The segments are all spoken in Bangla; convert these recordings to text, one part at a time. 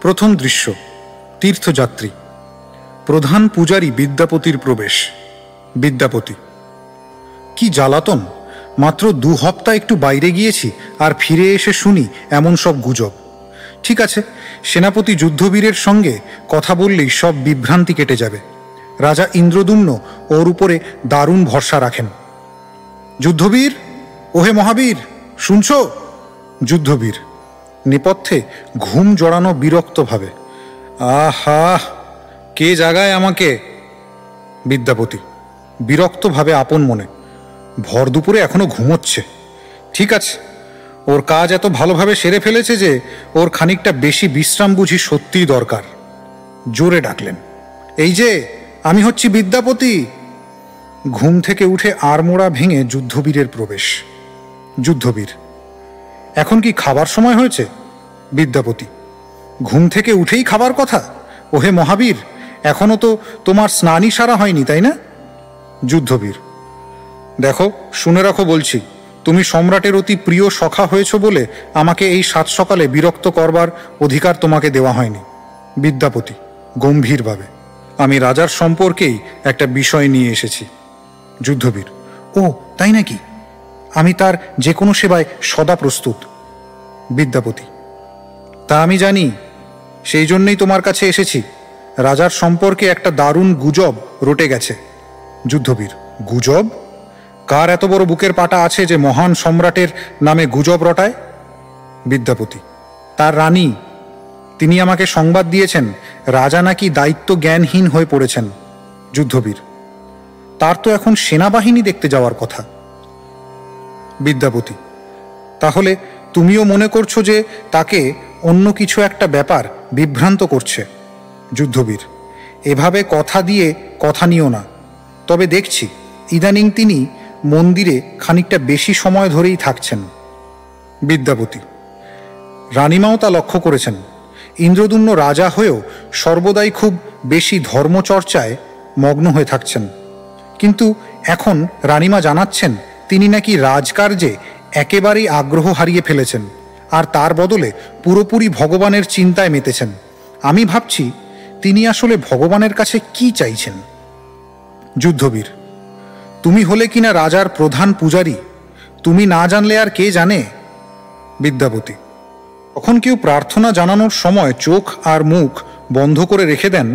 প্রথম দৃশ্য, তীর্থযাত্রী। প্রধান পূজারী বিদ্যাপতির প্রবেশ। বিদ্যাপতি: কি জ্বালাতন! মাত্র 2 হপ্তাহ একটু বাইরে গিয়েছি, আর ফিরে এসে শুনি এমন সব গুজব। ঠিক আছে, সেনাপতি যুদ্ধবীরের সঙ্গে কথা বললেই সব বিভ্রান্তি কেটে যাবে। রাজা ইন্দ্রদ্যুম্ন ওর উপরে দারুণ ভরসা রাখেন। যুদ্ধবীর, ওহে মহাবীর, শুনছ? যুদ্ধবীর নেপথ্যে ঘুম জড়ানো বিরক্তভাবে: আহা, কে জাগায় আমাকে? বিদ্যাপতি বিরক্তভাবে আপন মনে: ভর দুপুরে এখনো ঘুমোচ্ছে। ঠিক আছে, ওর কাজ এত ভালোভাবে সেরে ফেলেছে যে ওর খানিকটা বেশি বিশ্রাম বুঝি সত্যিই দরকার। জোরে ডাকলেন: এই যে, আমি হচ্ছি বিদ্যাপতি। ঘুম থেকে উঠে আড়মোড়া ভেঙে যুদ্ধবীরের প্রবেশ। যুদ্ধবীর: এখন কি খাবার সময় হয়েছে? বিদ্যাপতি: ঘুম থেকে উঠেই খাবার কথা? ওহে মহাবীর, এখনো তো তোমার স্নানই সারা হয়নি, তাই না? যুদ্ধবীর: দেখো, শুনে রাখো বলছি, তুমি সম্রাটের অতি প্রিয় সখা হয়েছ বলে আমাকে এই সাত সকালে বিরক্ত করবার অধিকার তোমাকে দেওয়া হয়নি। বিদ্যাপতি গম্ভীরভাবে: আমি রাজার সম্পর্কেই একটা বিষয় নিয়ে এসেছি। যুদ্ধবীর: ও, তাই নাকি? আমি তার যে কোনো সেবায় সদা প্রস্তুত। বিদ্যাপতি: তা আমি জানি, সেই জন্যই তোমার কাছে এসেছি। রাজার সম্পর্কে একটা দারুণ গুজব রটে গেছে। যুদ্ধবীর: গুজব? কার এত বড় বুকের পাটা আছে যে মহান সম্রাটের নামে গুজব রটায়? বিদ্যাপতি: তার রানী। তিনি আমাকে সংবাদ দিয়েছেন রাজা নাকি দায়িত্ব জ্ঞানহীন হয়ে পড়েছেন। যুদ্ধবীর: তার তো এখন সেনাবাহিনী দেখতে যাওয়ার কথা। বিদ্যাপতি: তাহলে তুমিও মনে করছো যে তাকে অন্য কিছু একটা ব্যাপার বিভ্রান্ত করছে? যুদ্ধবীর: এভাবে কথা দিয়ে কথা নিও না। তবে দেখছি ইদানিং তিনি মন্দিরে খানিকটা বেশি সময় ধরেই থাকছেন। বিদ্যাপতি: রানীমাও তা লক্ষ্য করেছেন। ইন্দ্রদ্যুম্ন রাজা হয়েও সর্বদাই খুব বেশি ধর্মচর্চায় মগ্ন হয়ে থাকছেন, কিন্তু এখন রানীমা জানাচ্ছেন তিনি নাকি রাজকার্যে একেবারেই আগ্রহ হারিয়ে ফেলেছেন, আর তার বদলে পুরোপুরি ভগবানের চিন্তায় মেতেছেন। আমি ভাবছি তিনি আসলে ভগবানের কাছে কি চাইছেন। যুদ্ধবীর: তুমি হলে কিনা রাজার প্রধান পূজারী, তুমি না জানলে আর কে জানে? বিদ্যাপতি: তখন কেউ প্রার্থনা জানানোর সময় চোখ আর মুখ বন্ধ করে রেখে দেন,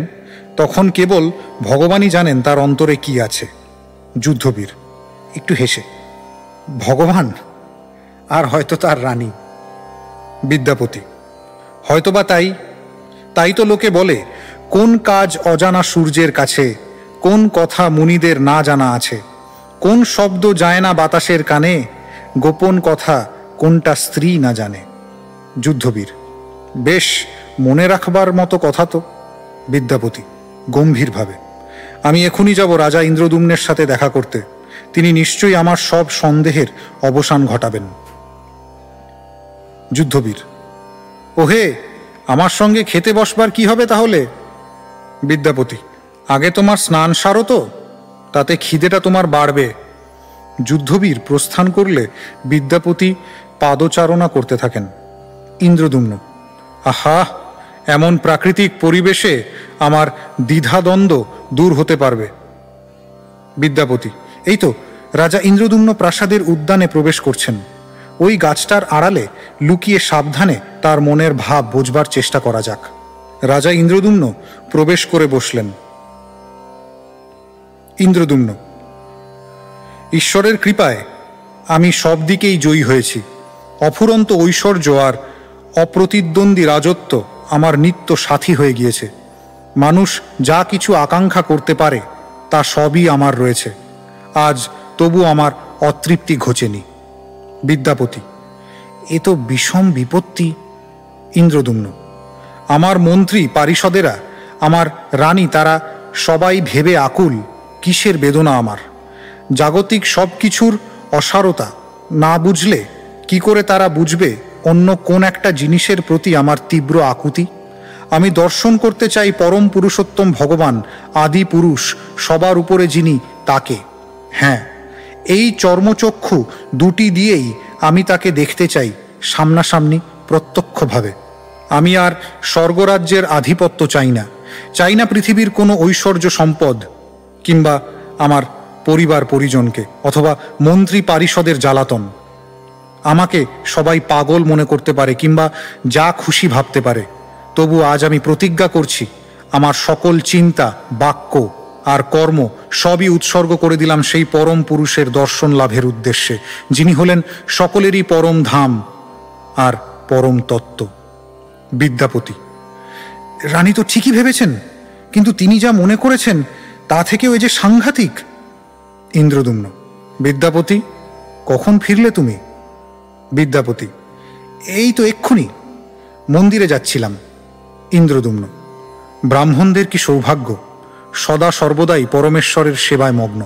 তখন কেবল ভগবানই জানেন তার অন্তরে কি আছে। যুদ্ধবীর একটু হেসে: ভগবান আর হয়তো তার রানী। বিদ্যাপতি: হয়তোবা তাই। তাই তো লোকে বলে, কোন কাজ অজানা সূর্যের কাছে, কোন কথা মুনিদের না জানা আছে, কোন শব্দ যায় না বাতাসের কানে, গোপন কথা কোনটা স্ত্রী না জানে। যুদ্ধবীর: বেশ, মনে রাখবার মতো কথা তো। বিদ্যাপতি গম্ভীরভাবে: আমি এখনই যাব রাজা ইন্দ্রদ্যুম্নের সাথে দেখা করতে। তিনি নিশ্চয়ই আমার সব সন্দেহের অবসান ঘটাবেন। যুদ্ধবীর: ওহে, আমার সঙ্গে খেতে বসবার কি হবে তাহলে? বিদ্যাপতি: আগে তোমার স্নান সারো তো, তাতে খিদেটা তোমার বাড়বে। যুদ্ধবীর প্রস্থান করলে বিদ্যাপতি পাদচারণা করতে থাকেন। ইন্দ্রদ্যুম্ন: আহা, এমন প্রাকৃতিক পরিবেশে আমার দ্বিধাদ্বন্দ্ব দূর হতে পারবে। বিদ্যাপতি: এই তো রাজা ইন্দ্রদ্যুম্ন প্রাসাদের উদ্যানে প্রবেশ করছেন। ওই গাছটার আড়ালে লুকিয়ে সাবধানে তার মনের ভাব বোঝবার চেষ্টা করা যাক। রাজা ইন্দ্রদ্যুম্ন প্রবেশ করে বসলেন। ইন্দ্রদ্যুম্ন: ঈশ্বরের কৃপায় আমি সব দিকেই জয়ী হয়েছি। অফুরন্ত ঐশ্বর্য আর অপ্রতিদ্বন্দ্বী রাজত্ব আমার নিত্য সাথী হয়ে গিয়েছে। মানুষ যা কিছু আকাঙ্ক্ষা করতে পারে তা সবই আমার রয়েছে। আজ তবু আমার অতৃপ্তি ঘোচেনি। বিদ্যাপতি: এ তো বিষম বিপত্তি। ইন্দ্রদ্যুম্ন: আমার মন্ত্রী পারিষদেরা, আমার রানী, তারা সবাই ভেবে আকুল কিসের বেদনা আমার। জাগতিক সব কিছুর অসারতা না বুঝলে কি করে তারা বুঝবে অন্য কোন একটা জিনিসের প্রতি আমার তীব্র আকুতি? আমি দর্শন করতে চাই পরম পুরুষোত্তম ভগবান, আদি পুরুষ, সবার উপরে যিনি, তাকে। হ্যাঁ, এই চর্মচক্ষু দুটি দিয়েই আমি তাকে দেখতে চাই সামনাসামনি, প্রত্যক্ষভাবে। আমি আর স্বর্গরাজ্যের আধিপত্য চাই না, চাই না পৃথিবীর কোনো ঐশ্বর্য সম্পদ, কিংবা আমার পরিবার পরিজনকে অথবা মন্ত্রী পারিষদের জ্বালাতন। আমাকে সবাই পাগল মনে করতে পারে কিংবা যা খুশি ভাবতে পারে, তবু আজ আমি প্রতিজ্ঞা করছি, আমার সকল চিন্তা, বাক্য আর কর্ম সবই উৎসর্গ করে দিলাম সেই পরম পুরুষের দর্শন লাভের উদ্দেশ্যে, যিনি হলেন সকলেরই পরম ধাম আর পরম তত্ত্ব। বিদ্যাপতি: রানী তো ঠিকই ভেবেছেন, কিন্তু তিনি যা মনে করেছেন তা থেকেও এ যে সাংঘাতিক। ইন্দ্রদ্যুম্ন: বিদ্যাপতি, কখন ফিরলে তুমি? বিদ্যাপতি: এই তো এক্ষুনি, মন্দিরে যাচ্ছিলাম। ইন্দ্রদ্যুম্ন: ব্রাহ্মণদের কি সৌভাগ্য, সদা সর্বদাই পরমেশ্বরের সেবায় মগ্ন।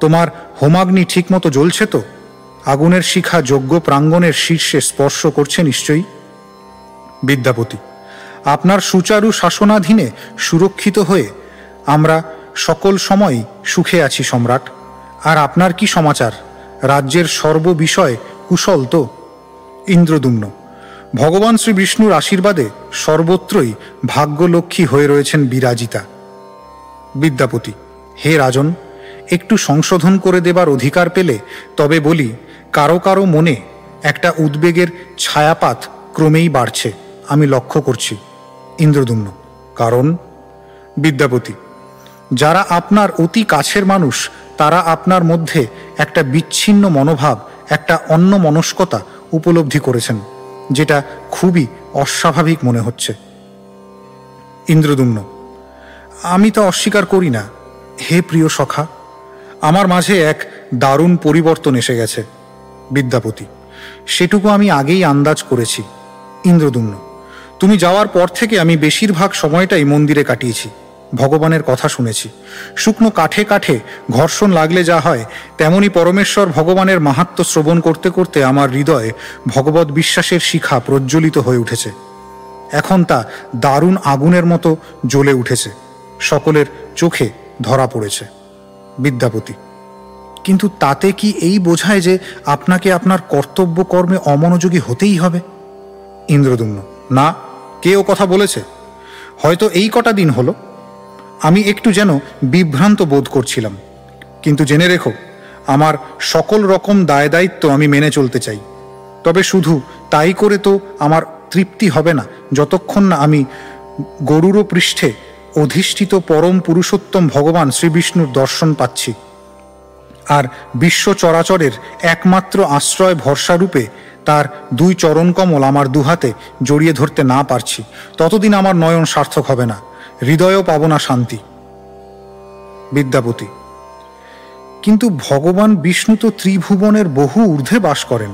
তোমার হোমাগ্নি ঠিকমতো জ্বলছে তো? আগুনের শিখা যজ্ঞ প্রাঙ্গণের শীর্ষে স্পর্শ করছে নিশ্চয়ই। বিদ্যাপতি: আপনার সুচারু শাসনাধীনে সুরক্ষিত হয়ে আমরা সকল সময় সুখে আছি সম্রাট। আর আপনার কি সমাচার? রাজ্যের সর্ববিষয় কুশল তো? ইন্দ্রদ্যুম্ন: ভগবান শ্রী বিষ্ণুর আশীর্বাদে সর্বত্রই ভাগ্যলক্ষ্মী হয়ে রয়েছেন বিরাজিতা। বিদ্যাপতি: হে রাজন, একটু সংশোধন করে দেবার অধিকার পেলে তবে বলি, কারো কারো মনে একটা উদ্বেগের ছায়াপাত ক্রমেই বাড়ছে, আমি লক্ষ্য করছি। ইন্দ্রদ্যুম্ন: কারণ? বিদ্যাপতি: যারা আপনার অতি কাছের মানুষ, তারা আপনার মধ্যে একটা বিচ্ছিন্ন মনোভাব, একটা অন্যমনস্কতা উপলব্ধি করেছেন, যেটা খুবই অস্বাভাবিক মনে হচ্ছে। ইন্দ্রদ্যুম্ন: আমি তা অস্বীকার করি না হে প্রিয় সখা, আমার মাঝে এক দারুণ পরিবর্তন এসে গেছে। বিদ্যাপতি: সেটুকু আমি আগেই আন্দাজ করেছি। ইন্দ্রদ্যুম্ন: তুমি যাওয়ার পর থেকে আমি বেশিরভাগ সময়টাই মন্দিরে কাটিয়েছি, ভগবানের কথা শুনেছি। শুকনো কাঠে কাঠে ঘর্ষণ লাগলে যা হয়, তেমনি পরমেশ্বর ভগবানের মাহাত্ম্য শ্রবণ করতে করতে আমার হৃদয়ে ভগবত বিশ্বাসের শিখা প্রজ্বলিত হয়ে উঠেছে। এখন তা দারুণ আগুনের মতো জ্বলে উঠেছে, সকলের চোখে ধরা পড়েছে। বিদ্যাপতি: কিন্তু তাতে কি এই বোঝায় যে আপনাকে আপনার কর্তব্য কর্মে অমনোযোগী হতেই হবে? ইন্দ্রদ্যুম্ন: না, কে ও কথা বলেছে? হয়তো এই কটা দিন হলো আমি একটু যেন বিভ্রান্ত বোধ করছিলাম, কিন্তু জেনে রেখো, আমার সকল রকম দায় দায়িত্ব আমি মেনে চলতে চাই। তবে শুধু তাই করে তো আমার তৃপ্তি হবে না, যতক্ষণ না আমি গরুর পৃষ্ঠে অধিষ্ঠিত পরম পুরুষোত্তম ভগবান শ্রীবিষ্ণুর দর্শন পাচ্ছি, আর বিশ্ব চরাচরের একমাত্র আশ্রয় ভরসারূপে তার দুই চরণকমল আমার দুহাতে জড়িয়ে ধরতে না পারছি, ততদিন আমার নয়ন সার্থক হবে না, হৃদয়ও পাব না শান্তি। বিদ্যাপতি: কিন্তু ভগবান বিষ্ণু তো ত্রিভুবনের বহু ঊর্ধ্বে বাস করেন,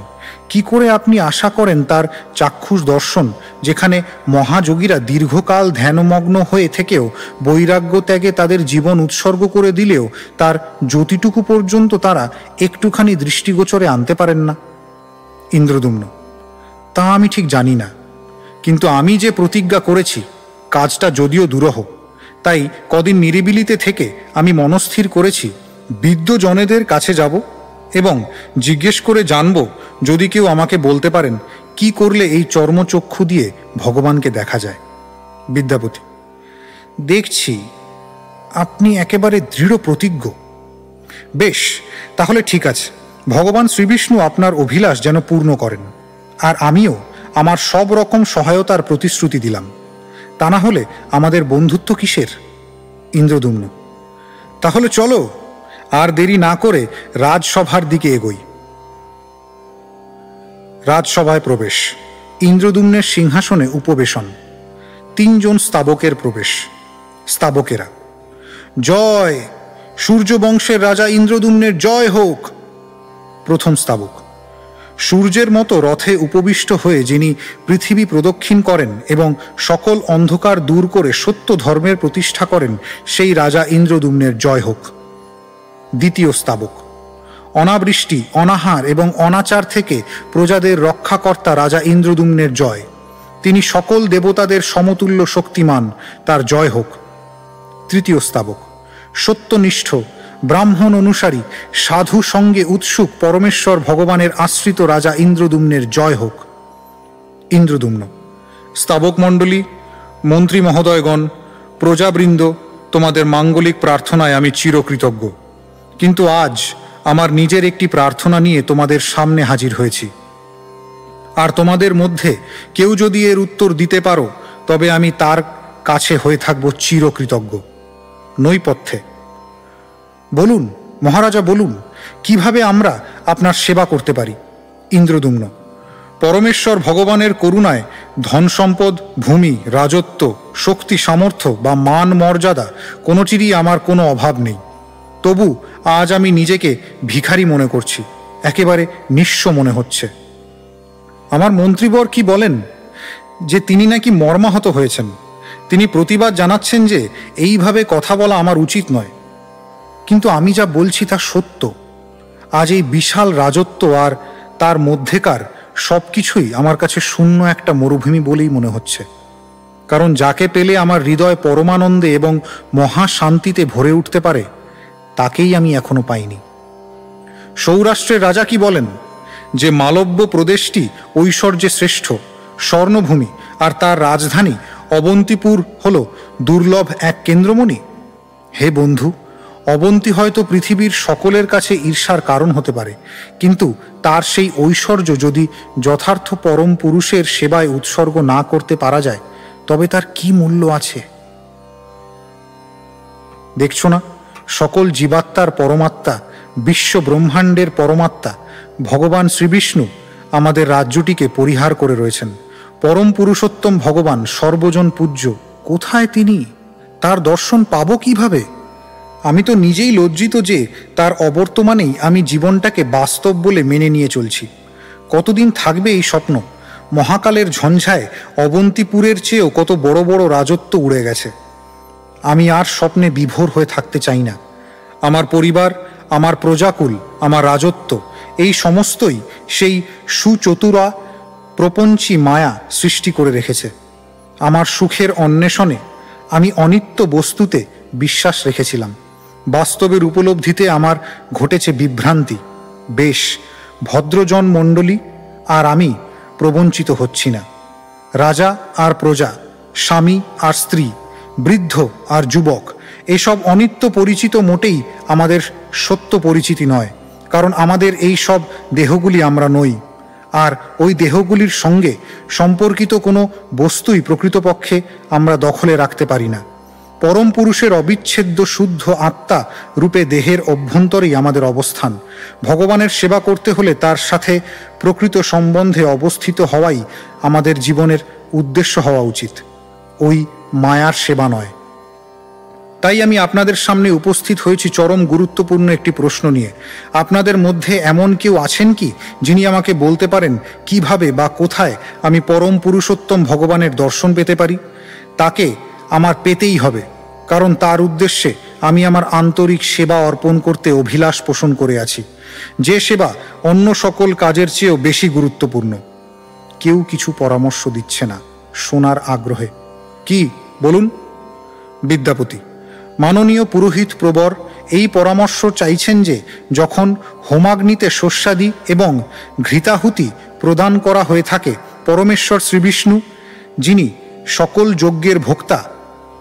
কি করে আপনি আশা করেন তার চাক্ষুষ দর্শন, যেখানে মহাযোগীরা দীর্ঘকাল ধ্যানমগ্ন হয়ে থেকেও, বৈরাগ্য ত্যাগে তাদের জীবন উৎসর্গ করে দিলেও তার জ্যোতিটুকু পর্যন্ত তারা একটুখানি দৃষ্টিগোচরে আনতে পারেন না? ইন্দ্রদ্যুম্ন: তা আমি ঠিক জানি না, কিন্তু আমি যে প্রতিজ্ঞা করেছি, কাজটা যদিও দুরূহ, তাই কদিন নিরিবিলিতে থেকে আমি মনস্থির করেছি বিদ্যজনেদের কাছে যাব এবং জিজ্ঞেস করে জানব, যদি কেউ আমাকে বলতে পারেন কি করলে এই চর্মচক্ষু দিয়ে ভগবানকে দেখা যায়। বিদ্যাপতি: দেখছি আপনি একেবারে দৃঢ় প্রতিজ্ঞ। বেশ, তাহলে ঠিক আছে, ভগবান শ্রীবিষ্ণু আপনার অভিলাষ যেন পূর্ণ করেন, আর আমিও আমার সব রকম সহায়তার প্রতিশ্রুতি দিলাম। তা না হলে আমাদের বন্ধুত্ব কিসের? ইন্দ্রদ্যুম্ন: তাহলে চলো, আর দেরি না করে রাজসভার দিকে এগোই। রাজসভায় প্রবেশ, ইন্দ্রদ্যুম্নের সিংহাসনে উপবেশন, 3 জন স্তাবকের প্রবেশ। স্তাবকেরা: জয়, সূর্যবংশের রাজা ইন্দ্রদ্যুম্নের জয় হোক। প্রথম স্তাবক: সূর্যের মতো রথে উপবিষ্ট হয়ে যিনি পৃথিবী প্রদক্ষিণ করেন এবং সকল অন্ধকার দূর করে সত্য ধর্মের প্রতিষ্ঠা করেন, সেই রাজা ইন্দ্রদ্যুম্নের জয় হোক। দ্বিতীয় স্তাবক: অনাবৃষ্টি, অনাহার এবং অনাচার থেকে প্রজাদের রক্ষাকর্তা রাজা ইন্দ্রদ্যুম্নের জয়। তিনি সকল দেবতাদের সমতুল্য শক্তিমান, তার জয় হোক। তৃতীয় স্তাবক: সত্যনিষ্ঠ, ব্রাহ্মণ অনুসারী, সাধু সঙ্গে উৎসুক পরমেশ্বর ভগবানের আশ্রিত রাজা ইন্দ্রদ্যুম্নের জয় হোক। ইন্দ্রদ্যুম্ন: স্তাবক মণ্ডলী, মন্ত্রী মহোদয়গণ, প্রজাবৃন্দ, তোমাদের মাঙ্গলিক প্রার্থনায় আমি চিরকৃতজ্ঞ। কিন্তু আজ আমার নিজের একটি প্রার্থনা নিয়ে তোমাদের সামনে হাজির হয়েছি, আর তোমাদের মধ্যে কেউ যদি এর উত্তর দিতে পারো তবে আমি তার কাছে হয়ে থাকব চিরকৃতজ্ঞ। নৈপথ্যে বলুন মহারাজা, বলুন কিভাবে আমরা আপনার সেবা করতে পারি। ইন্দ্রদ্যুম্ন: পরমেশ্বর ভগবানের করুণায় ধন সম্পদ, ভূমি, রাজত্ব, শক্তি, সামর্থ্য বা মান মর্যাদা কোনোটিরই আমার কোনো অভাব নেই। তবু আজ আমি নিজেকে ভিখারি মনে করছি, একেবারে নিঃস্ব মনে হচ্ছে। আমার মন্ত্রীবর কি বলেন যে তিনি নাকি মর্মাহত হয়েছেন। তিনি প্রতিবাদ জানাচ্ছেন যে এইভাবে কথা বলা আমার উচিত নয়, কিন্তু আমি যা বলছি তা সত্য। আজ এই বিশাল রাজত্ব আর তার মধ্যেকার সব কিছুই আমার কাছে শূন্য একটা মরুভূমি বলেই মনে হচ্ছে। কারণ যাকে পেলে আমার হৃদয় পরমানন্দে এবং মহাশান্তিতে ভরে উঠতে পারে তাকেই আমি এখনো পাইনি। সৌরাষ্ট্রের রাজা কি বলেন যে মালব্য প্রদেশটি ঐশ্বর্যে শ্রেষ্ঠ, স্বর্ণভূমি আর তার রাজধানী অবন্তিপুর হল দুর্লভ এক কেন্দ্রমণি। হে বন্ধু, অবন্তী হয়তো পৃথিবীর সকলের কাছে ঈর্ষার কারণ হতে পারে, কিন্তু তার সেই ঐশ্বর্য যদি যথার্থ পরম পুরুষের সেবায় উৎসর্গ না করতে পারা যায় তবে তার কি মূল্য আছে? দেখছো না, সকল জীবাত্মার পরমাত্মা, বিশ্ব ব্রহ্মাণ্ডের পরমাত্মা ভগবান শ্রীবিষ্ণু আমাদের রাজ্যটিকে পরিহার করে রয়েছেন। পরম পুরুষোত্তম ভগবান সর্বজন পূজ্য, কোথায় তিনি? তার দর্শন পাবো কিভাবে? আমি তো নিজেই লজ্জিত যে তার অবর্তমানেই আমি জীবনটাকে বাস্তব বলে মেনে নিয়ে চলছি। কতদিন থাকবে এই স্বপ্ন? মহাকালের ঝঞ্ঝায় অবন্তিপুরের চেয়েও কত বড় বড় রাজত্ব উড়ে গেছে। আমি আর স্বপ্নে বিভোর হয়ে থাকতে চাই না। আমার পরিবার, আমার প্রজাকুল, আমার রাজত্ব, এই সমস্তই সেই সুচতুরা প্রপঞ্চী মায়া সৃষ্টি করে রেখেছে। আমার সুখের অন্বেষণে আমি অনিত্য বস্তুতে বিশ্বাস রেখেছিলাম। বাস্তবের উপলব্ধিতে আমার ঘটেছে বিভ্রান্তি। বেশ, ভদ্রজন মণ্ডলী আর আমি প্রবঞ্চিত হচ্ছি না। রাজা আর প্রজা, স্বামী আর স্ত্রী, বৃদ্ধ আর যুবক, এসব অনিত্য পরিচিত মোটেই আমাদের সত্য পরিচিতি নয়। কারণ আমাদের এই সব দেহগুলি আমরা নই, আর ওই দেহগুলির সঙ্গে সম্পর্কিত কোনো বস্তুই প্রকৃতপক্ষে আমরা দখলে রাখতে পারি না। পরম পুরুষের অবিচ্ছেদ্য শুদ্ধ আত্মা রূপে দেহের অভ্যন্তরেই আমাদের অবস্থান। ভগবানের সেবা করতে হলে তার সাথে প্রকৃত সম্বন্ধে অবস্থিত হওয়াই আমাদের জীবনের উদ্দেশ্য হওয়া উচিত, ওই মায়ার সেবা নয়। তাই আমি আপনাদের সামনে উপস্থিত হয়েছি চরম গুরুত্বপূর্ণ একটি প্রশ্ন নিয়ে। আপনাদের মধ্যে এমন কেউ আছেন কি যিনি আমাকে বলতে পারেন কিভাবে বা কোথায় আমি পরম পুরুষোত্তম ভগবানের দর্শন পেতে পারি? তাকে আমার পেতেই হবে, কারণ তার উদ্দেশ্যে আমি আমার আন্তরিক সেবা অর্পণ করতে অভিলাষ পোষণ করে আছি, যে সেবা অন্য সকল কাজের চেয়েও বেশি গুরুত্বপূর্ণ। কেউ কিছু পরামর্শ দিচ্ছে না, শোনার আগ্রহে। কি বলুন? বিদ্যাপতি: মাননীয় পুরোহিত প্রবর এই পরামর্শ চাইছেন যে যখন হোমাগ্নিতে শস্যাদি এবং ঘৃতাহুতি প্রদান করা হয়ে থাকে, পরমেশ্বর শ্রীবিষ্ণু, যিনি সকল যজ্ঞের ভোক্তা,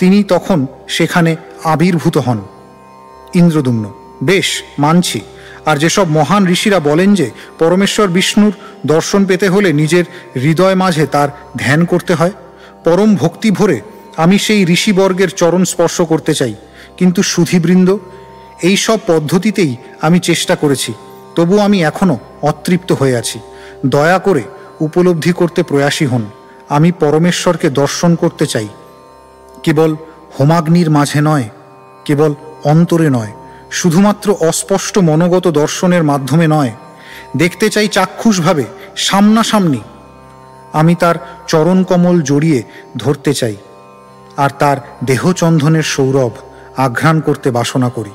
তিনি তখন সেখানে আবির্ভূত হন। ইন্দ্রদ্যুম্ন: বেশ, মানছি। আর যেসব মহান ঋষিরা বলেন যে পরমেশ্বর বিষ্ণুর দর্শন পেতে হলে নিজের হৃদয় মাঝে তার ধ্যান করতে হয়, পরম ভক্তি ভরে আমি সেই ঋষিবর্গের চরণ স্পর্শ করতে চাই। কিন্তু সুধীবৃন্দ, এই সব পদ্ধতিতেই আমি চেষ্টা করেছি, তবু আমি এখনও অতৃপ্ত হয়ে আছি। দয়া করে উপলব্ধি করতে প্রয়াসী হন। আমি পরমেশ্বরকে দর্শন করতে চাই, কেবল হোমাগ্নির মাঝে নয়, কেবল অন্তরে নয়, শুধুমাত্র অস্পষ্ট মনোগত দর্শনের মাধ্যমে নয়। দেখতে চাই চাক্ষুষভাবে, সামনাসামনি। আমি তার চরণকমল জড়িয়ে ধরতে চাই, আর তার দেহচন্ধনের সৌরভ আঘ্রাণ করতে বাসনা করি,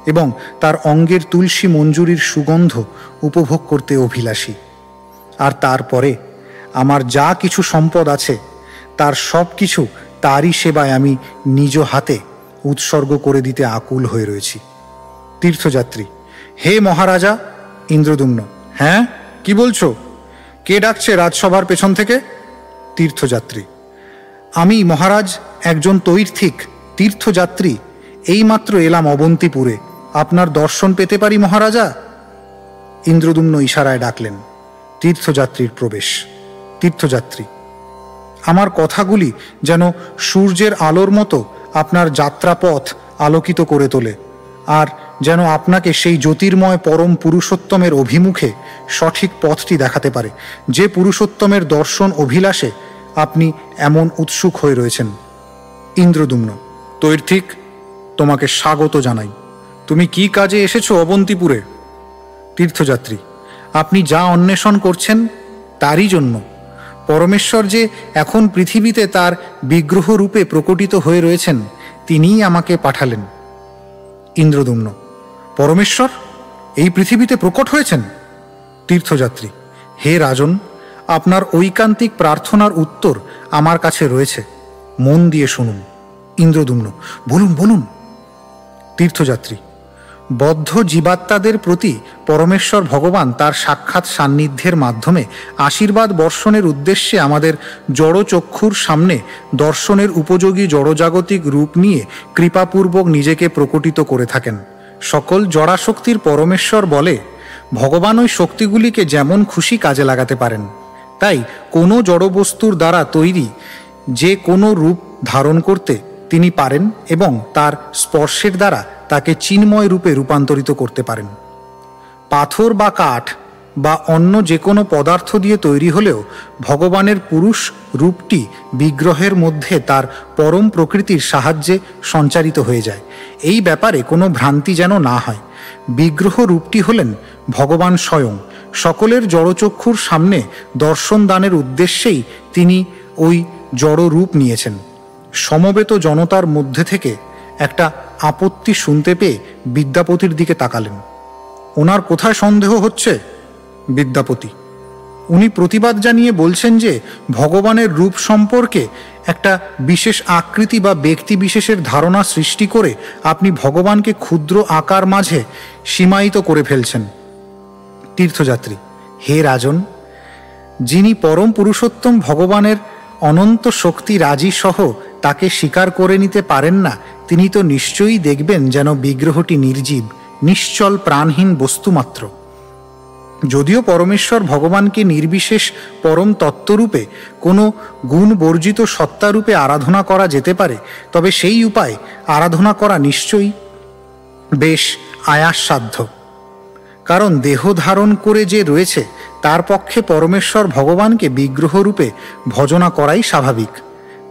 এবং তার অঙ্গের তুলসী মঞ্জুরির সুগন্ধ উপভোগ করতে অভিলাষী। আর তারপরে আমার যা কিছু সম্পদ আছে তার সব কিছু তারই সেবায় আমি নিজ হাতে উৎসর্গ করে দিতে আকুল হয়ে রয়েছি। তীর্থযাত্রী: হে মহারাজা। ইন্দ্রদ্যুম্ন: হ্যাঁ, কি বলছো? কে ডাকছে রাজসভার পেছন থেকে? তীর্থযাত্রী: আমি মহারাজ একজন তৈর্থিক তীর্থযাত্রী, এইমাত্র এলাম অবন্তিপুরে। আপনার দর্শন পেতে পারি মহারাজা? ইন্দ্রদ্যুম্ন ইশারায় ডাকলেন। তীর্থযাত্রীর প্রবেশ। তীর্থযাত্রী: আমার কথাগুলি যেন সূর্যের আলোর মতো আপনার যাত্রাপথ আলোকিত করে তোলে, আর যেন আপনাকে সেই জ্যোতির্ময় পরম পুরুষোত্তমের অভিমুখে সঠিক পথটি দেখাতে পারে, যে পুরুষোত্তমের দর্শন অভিলাষে আপনি এমন উৎসুক হয়ে রয়েছেন। ইন্দ্রদ্যুম্ন: তৈর্থিক, তোমাকে স্বাগত জানাই। তুমি কি কাজে এসেছো অবন্তিপুরে? তীর্থযাত্রী: আপনি যা অন্বেষণ করছেন তারই জন্য। পরমেশ্বর যে এখন পৃথিবীতে তার বিগ্রহ রূপে প্রকটিত হয়ে রয়েছেন, তিনিই আমাকে পাঠালেন। ইন্দ্রদ্যুম্ন: পরমেশ্বর এই পৃথিবীতে প্রকট হয়েছেন? তীর্থযাত্রী: হে রাজন, আপনার ঐকান্তিক প্রার্থনার উত্তর আমার কাছে রয়েছে, মন দিয়ে শুনুন। ইন্দ্রদ্যুম্ন: বলুন বলুন। তীর্থযাত্রী: বদ্ধ জীবাত্মাদের প্রতি পরমেশ্বর ভগবান তার সাক্ষাৎ সান্নিধ্যের মাধ্যমে আশীর্বাদ বর্ষণের উদ্দেশ্যে আমাদের জড়চক্ষুর সামনে দর্শনের উপযোগী জড়জাগতিক রূপ নিয়ে কৃপাপূর্বক নিজেকে প্রকটিত করে থাকেন। সকল জড়াশক্তির পরমেশ্বর বলে ভগবান ওই শক্তিগুলিকে যেমন খুশি কাজে লাগাতে পারেন। তাই কোনো জড়বস্তুর দ্বারা তৈরি যে কোনো রূপ ধারণ করতে তিনি পারেন এবং তার স্পর্শের দ্বারা তাকে চিন্ময় রূপে রূপান্তরিত করতে পারেন। পাথর বা কাঠ বা অন্য যে কোনো পদার্থ দিয়ে তৈরি হলেও ভগবানের পুরুষ রূপটি বিগ্রহের মধ্যে তার পরম প্রকৃতির সাহায্যে সঞ্চারিত হয়ে যায়। এই ব্যাপারে কোনো ভ্রান্তি যেন না হয়। বিগ্রহ রূপটি হলেন ভগবান স্বয়ং। সকলের জড়চক্ষুর সামনে দর্শন দানের উদ্দেশ্যেই তিনি ওই জড় রূপ নিয়েছেন। সমবেত জনতার মধ্যে থেকে একটা আপত্তি শুনতে পেয়ে বিদ্যাপতির দিকে তাকালেন। ওনার কোথায় সন্দেহ হচ্ছে? বিদ্যাপতি: উনি প্রতিবাদ জানিয়ে বলছেন যে ভগবানের রূপ সম্পর্কে একটা বিশেষ আকৃতি বা ব্যক্তি বিশেষের ধারণা সৃষ্টি করে আপনি ভগবানকে ক্ষুদ্র আকার মাঝে সীমায়িত করে ফেলছেন। তীর্থযাত্রী: হে রাজন, যিনি পরম পুরুষোত্তম ভগবানের অনন্ত শক্তি রাজি সহ তাকে স্বীকার করে নিতে পারেন না, তিনি তো নিশ্চয়ই দেখবেন যেন বিগ্রহটি নির্জীব, নিশ্চল প্রাণহীন বস্তুমাত্র। যদিও পরমেশ্বর ভগবানকে নির্বিশেষ পরম তত্ত্বরূপে কোনো গুণ বর্জিত সত্তারূপে আরাধনা করা যেতে পারে, তবে সেই উপায় আরাধনা করা নিশ্চয়ই বেশ আয়াসসাধ্য। কারণ দেহ ধারণ করে যে রয়েছে তার পক্ষে পরমেশ্বর ভগবানকে বিগ্রহরূপে ভজনা করাই স্বাভাবিক।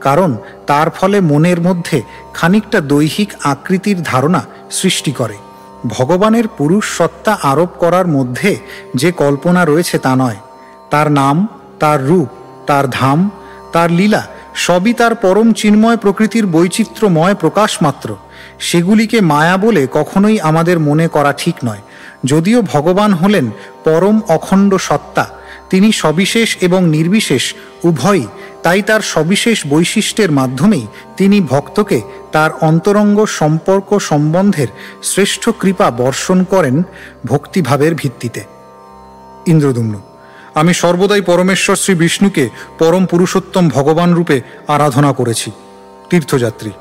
কারণ তার ফলে মনের মধ্যে খানিকটা দৈহিক আকৃতির ধারণা সৃষ্টি করে। ভগবানের পুরুষ সত্তা আরোপ করার মধ্যে যে কল্পনা রয়েছে তা নয়। তার নাম, তার রূপ, তার ধাম, তার লীলা সবই তার পরম চিন্ময় প্রকৃতির বৈচিত্র্যময় প্রকাশ মাত্র। সেগুলিকে মায়া বলে কখনোই আমাদের মনে করা ঠিক নয়। যদিও ভগবান হলেন পরম অখণ্ড সত্তা, তিনি সবিশেষ এবং নির্বিশেষ উভয়ই, তাই তার সবিশেষ বৈশিষ্ট্যের মাধ্যমেই তিনি ভক্তকে তার অন্তরঙ্গ সম্পর্ক সম্বন্ধের শ্রেষ্ঠ কৃপা বর্ষণ করেন ভক্তিভাবের ভিত্তিতে। ইন্দ্রদ্যুম্ন: আমি সর্বদাই পরমেশ্বর শ্রী বিষ্ণুকে পরম পুরুষোত্তম ভগবান রূপে আরাধনা করেছি। তীর্থযাত্রী: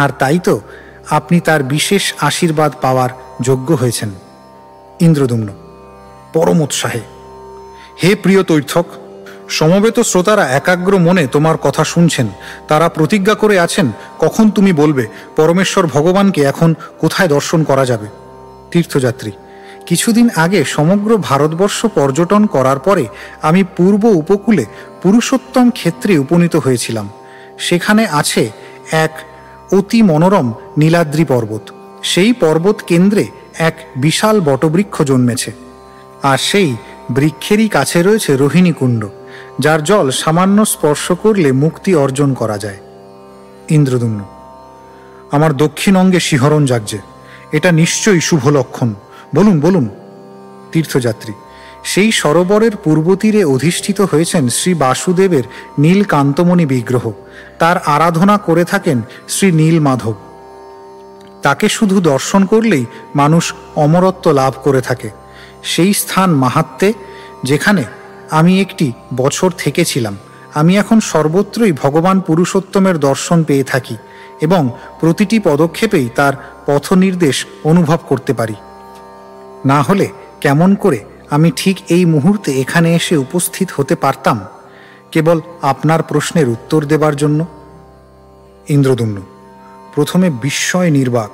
আর তাই তো আপনি তার বিশেষ আশীর্বাদ পাওয়ার যোগ্য হয়েছেন। ইন্দ্রদ্যুম্ন পরম উৎসাহে: হে প্রিয় তৈর্থক, সমবেত শ্রোতারা একাগ্র মনে তোমার কথা শুনছেন। তারা প্রতিজ্ঞা করে আছেন কখন তুমি বলবে পরমেশ্বর ভগবানকে এখন কোথায় দর্শন করা যাবে। তীর্থযাত্রী: কিছুদিন আগে সমগ্র ভারতবর্ষ পর্যটন করার পরে আমি পূর্ব উপকূলে পুরুষোত্তম ক্ষেত্রে উপনীত হয়েছিলাম। সেখানে আছে এক অতি মনোরম নীলাদ্রি পর্বত। সেই পর্বত কেন্দ্রে এক বিশাল বটবৃক্ষ জন্মেছে, আর সেই বৃক্ষেরই কাছে রয়েছে রোহিণী কুণ্ড, যার জল সামান্য স্পর্শ করলে মুক্তি অর্জন করা যায়। ইন্দ্রদ্যুম্ন: আমার দক্ষিণ অঙ্গে শিহরণ জাগছে, এটা নিশ্চয়ই শুভ লক্ষণ। বলুন বলুন। তীর্থযাত্রী: সেই সরোবরের পূর্ব তীরে অধিষ্ঠিত হয়েছেন শ্রী বাসুদেবের নীলকান্তমণি বিগ্রহ। তার আরাধনা করে থাকেন শ্রী নীলমাধব। তাকে শুধু দর্শন করলেই মানুষ অমরত্ব লাভ করে থাকে। সেই স্থান মাহাত্ম্যে, যেখানে আমি একটি বছর থেকেছিলাম, আমি এখন সর্বত্রই ভগবান পুরুষোত্তমের দর্শন পেয়ে থাকি এবং প্রতিটি পদক্ষেপেই তার পথ নির্দেশ অনুভব করতে পারি। না হলে কেমন করে আমি ঠিক এই মুহূর্তে এখানে এসে উপস্থিত হতে পারতাম কেবল আপনার প্রশ্নের উত্তর দেবার জন্য? ইন্দ্রদ্যুম্ন প্রথমে বিস্ময় নির্বাক,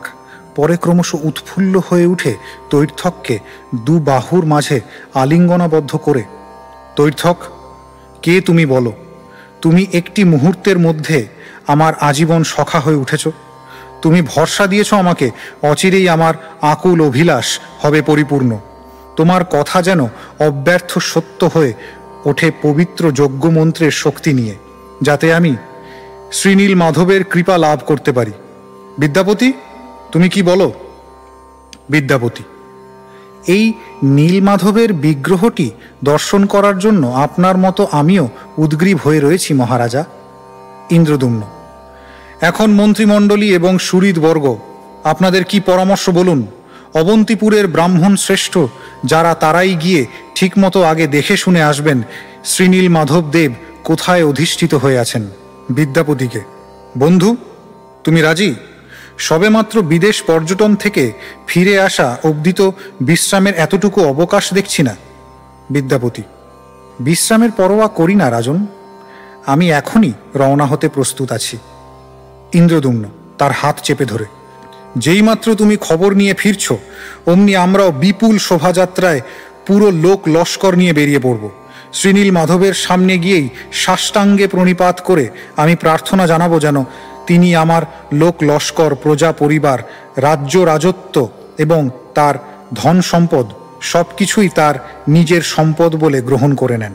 পরে ক্রমশ উৎফুল্ল হয়ে উঠে তৈর্থককে দু বাহুর মাঝে আলিঙ্গনাবদ্ধ করে, তৈর্থক, কে তুমি বলো? তুমি একটি মুহূর্তের মধ্যে আমার আজীবন সখা হয়ে উঠেছ। তুমি ভরসা দিয়েছ আমাকে অচিরেই আমার আকুল অভিলাষ হবে পরিপূর্ণ। তোমার কথা যেন অব্যর্থ সত্য হয়ে ওঠে পবিত্র যজ্ঞমন্ত্রের শক্তি নিয়ে, যাতে আমি শ্রীনীল মাধবের কৃপা লাভ করতে পারি। বিদ্যাপতি, তুমি কি বলো? বিদ্যাপতি, এই নীলমাধবের বিগ্রহটি দর্শন করার জন্য আপনার মতো আমিও উদ্গ্রীব হয়ে রয়েছি মহারাজা। ইন্দ্রদ্যুম্ন, এখন মন্ত্রিমণ্ডলী এবং সুহৃদবর্গ, আপনাদের কি পরামর্শ বলুন। অবন্তিপুরের ব্রাহ্মণ শ্রেষ্ঠ যারা, তারাই গিয়ে ঠিকমতো আগে দেখে শুনে আসবেন শ্রীনীল মাধব দেব কোথায় অধিষ্ঠিত হয়ে আছেন। বিদ্যাপতিকে, বন্ধু, তুমি রাজি? সবেমাত্র বিদেশ পর্যটন থেকে ফিরে আসা অবধি তো বিশ্রামের এতটুকু অবকাশ দেখছি না। বিদ্যাপতি, বিশ্রামের পরোয়া করি না রাজন, আমি এখনই রওনা হতে প্রস্তুত আছি। ইন্দ্রদ্যুম্ন তার হাত চেপে ধরে, যেইমাত্র তুমি খবর নিয়ে ফিরছ অমনি আমরাও বিপুল শোভাযাত্রায় পুরো লোক লস্কর নিয়ে বেরিয়ে পড়ব। শ্রীনীল মাধবের সামনে গিয়েই সাষ্টাঙ্গে প্রণিপাত করে আমি প্রার্থনা জানাবো যেন তিনি আমার লোক লস্কর, প্রজা পরিবার, রাজ্য রাজত্ব এবং তার ধন সম্পদ সব কিছুই তার নিজের সম্পদ বলে গ্রহণ করে নেন।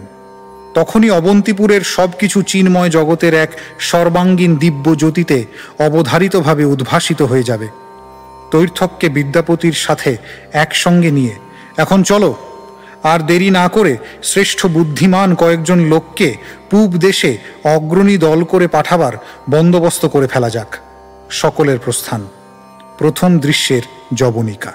তখনই অবন্তিপুরের সব কিছু চিন্ময় জগতের এক সর্বাঙ্গীন দিব্য জ্যোতিতে অবধারিতভাবে উদ্ভাসিত হয়ে যাবে। তৈর্থককে বিদ্যাপতির সাথে একসঙ্গে নিয়ে এখন চলো, আর দেরি না করে শ্রেষ্ঠ বুদ্ধিমান কয়েকজন লোককে পূব দেশে অগ্রণী দল করে পাঠাবার বন্দোবস্ত করে ফেলা যাক। সকলের প্রস্থান। প্রথম দৃশ্যের যবনিকা।